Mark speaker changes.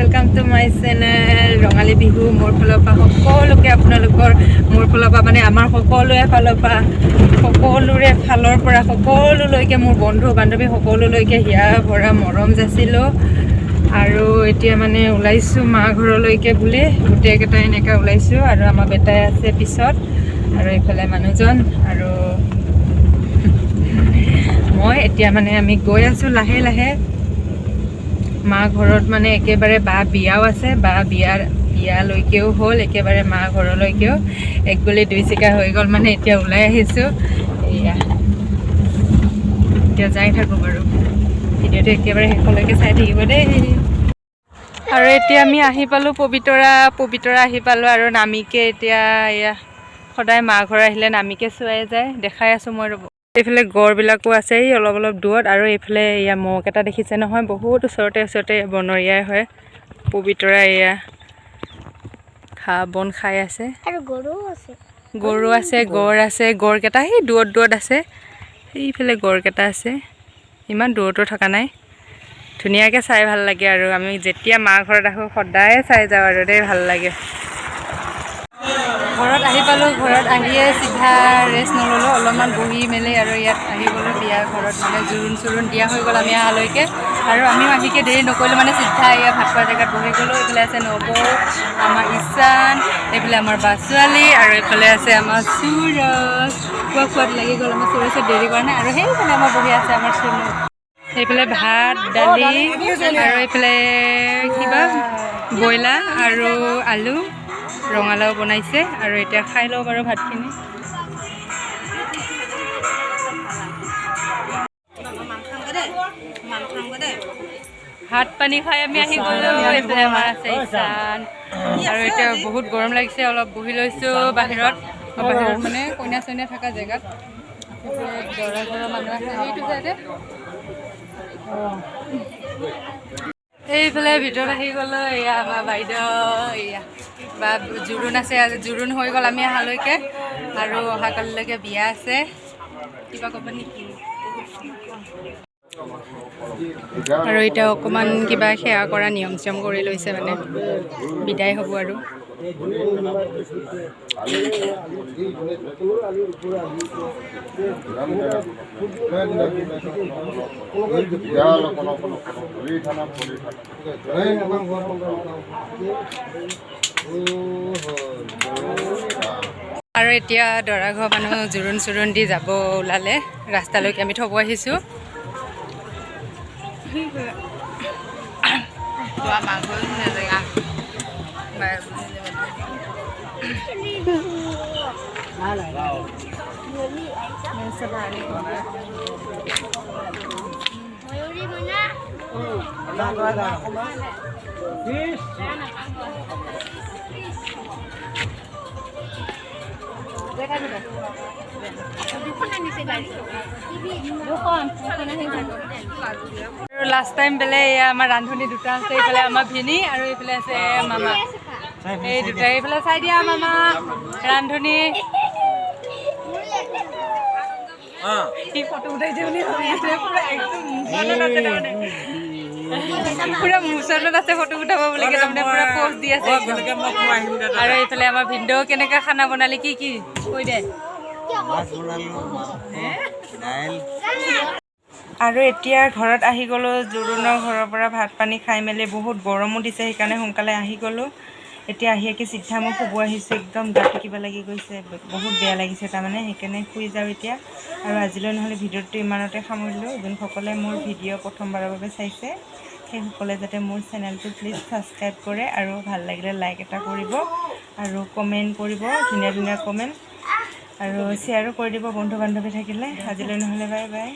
Speaker 1: welcome to my channel Rongali Bihu मोर फाলৰ পৰা সকলোকে আপোনালোকৰ মোৰ ফালৰ পৰা মানে আমাৰ সকলোৰে ফালৰ পৰা সকলোৰে ফালৰ পৰা সকলোলৈকে মোৰ বন্ধু বান্ধৱী সকলোলৈকে হিয়া ভৰা মৰম যাচিলোঁ আৰু এতিয়া মানে ওলাইছোঁ মা ঘৰলৈকে বুলি গোটেইকেইটা এনেকৈ ওলাইছোঁ আৰু আমাৰ বেটাই আছে পিছত আৰু এইফালে মানুহজন আৰু মই এতিয়া মানে আমি গৈ আছোঁ লাহে লাহে মা ঘৰত মানে একেবাৰে বা বিয়াও আছে বা বিয়ালৈকেও হ'ল একেবাৰে মা ঘৰলৈকেও এক গলি দুই চিকা হৈ গ'ল মানে এতিয়া ওলাই আহিছোঁ এয়া এতিয়া যাই থাকোঁ বাৰু ভিডিঅ'টো একেবাৰে শেষলৈকে চাই থাকিব দেই আৰু এতিয়া আমি আহি পালোঁ পবিতৰা আহি পালোঁ আৰু নামিকে এতিয়া এয়া সদায় মা ঘৰ আহিলে নামিকে চোৱাই যায় দেখাই আছোঁ মই ৰ'ব এইফালে গড়বিলাকো আছে অলপ অলপ দূৰত আৰু এইফালে এয়া মহ এটা দেখিছে নহয় বহুত ওচৰতে বনৰীয়াই হয় পবিতৰা এয়া বন খাই আছে
Speaker 2: আৰু
Speaker 1: গৰু আছে গড় আছে গড়কেইটা সেই দূৰত আছে সেইফালে গড়কেইটা আছে ইমান দূৰতো থকা নাই ধুনীয়াকৈ চাই ভাল লাগে আৰু আমি যেতিয়া মা ঘৰত আহোঁ সদায় চাই যাওঁ আৰু দেই ভাল লাগে ঘৰত আহি পালোঁ ঘৰত আহিয়ে চিধা ৰেষ্ট নল'লোঁ অলপমান বহি মেলি আৰু ইয়াত আহি গ'লোঁ বিয়া ঘৰত মানে জোৰোণ দিয়া হৈ গ'ল আমি অহালৈকে আৰু আমিও আহিকে দেৰি নকৰিলোঁ মানে চিধা এয়া ভাত খোৱা জেগাত বহি গ'লোঁ এইফালে আছে নবৌ আমাৰ ঈশান এইফালে আমাৰ বা ছোৱালী আৰু এইফালে আছে আমাৰ সুৰজ খোৱাত লাগি গ'ল আমাৰ সুৰজত দেৰি কৰা নাই আৰু সেইফালে আমাৰ বহি আছে আমাৰ চুনু এইফালে ভাত দালি আৰু এইফালে কিবা ব্ৰইলাৰ আৰু আলু ৰঙালাও বনাইছে আৰু এতিয়া খাই লওঁ বাৰু ভাতখিনি ভাত পানী খাই আমি আহি গ'লোঁ এইফালে আমাৰ আছে ঈশান আৰু এতিয়া বহুত গৰম লাগিছে অলপ বহি লৈছোঁ বাহিৰত মানে কইনা চইনা থকা জেগাত দৰা ঘৰৰ মানুহ আছে সেইটো চাইডে এইফালে ভিতৰত আহি গ'লোঁ এয়া আমাৰ বাইদেউ এয়া বা জোৰোণ আছে জোৰোণ হৈ গ'ল আমি অহালৈকে আৰু অহাকালিলৈকে বিয়া আছে কিবা ক'ব নেকি আৰু এতিয়া অকণমান কিবা সেৱা কৰা নিয়ম চিয়ম কৰি লৈছে মানে বিদায় হ'ব আৰু আৰু এতিয়া দৰা ঘৰ মানুহ জোৰোণ দি যাব ওলালে ৰাস্তালৈকে আমি থ'ব আহিছোঁ লাষ্ট টাইম বেলে এয়া আমাৰ ৰান্ধনি দুটা আছে এইফালে আমাৰ ভিনি আৰু এইফালে আছে মামা এই দুটা এইফালে চাই দিয়া মামা ৰান্ধনি ফটো উঠাইছে বুলি ভাবি আছে পুৰা মুচলত আছে ফটো উঠাব বুলি তাৰমানে পুৰা পোষ্ট দি আছে আৰু এইফালে আমাৰ ভিনদেউ কেনেকৈ খানা বনালি কি কৈ দে আৰু এতিয়া ঘৰত আহি গ'লোঁ জোৰোণৰ ঘৰৰ পৰা ভাত পানী খাই মেলি বহুত গৰমো দিছে সেইকাৰণে সোনকালে আহি গ'লোঁ এতিয়া আহি চিধা মই শুব আহিছোঁ একদম গাটো কিবা লাগি গৈছে বহুত বেয়া লাগিছে তাৰমানে সেইকাৰণে শুই যাওঁ এতিয়া আৰু আজিলৈ নহ'লে ভিডিঅ'টো ইমানতে সামৰিলোঁ যোনসকলে মোৰ ভিডিঅ' প্ৰথমবাৰৰ বাবে চাইছে সেইসকলে যাতে মোৰ চেনেলটো প্লিজ ছাবস্ক্ৰাইব কৰে আৰু ভাল লাগিলে লাইক এটা কৰিব আৰু কমেণ্ট কৰিব ধুনীয়া কমেণ্ট আৰু শ্বেয়াৰো কৰি দিব বন্ধু বান্ধৱী থাকিলে আজিলৈ নহ'লে বাই বাই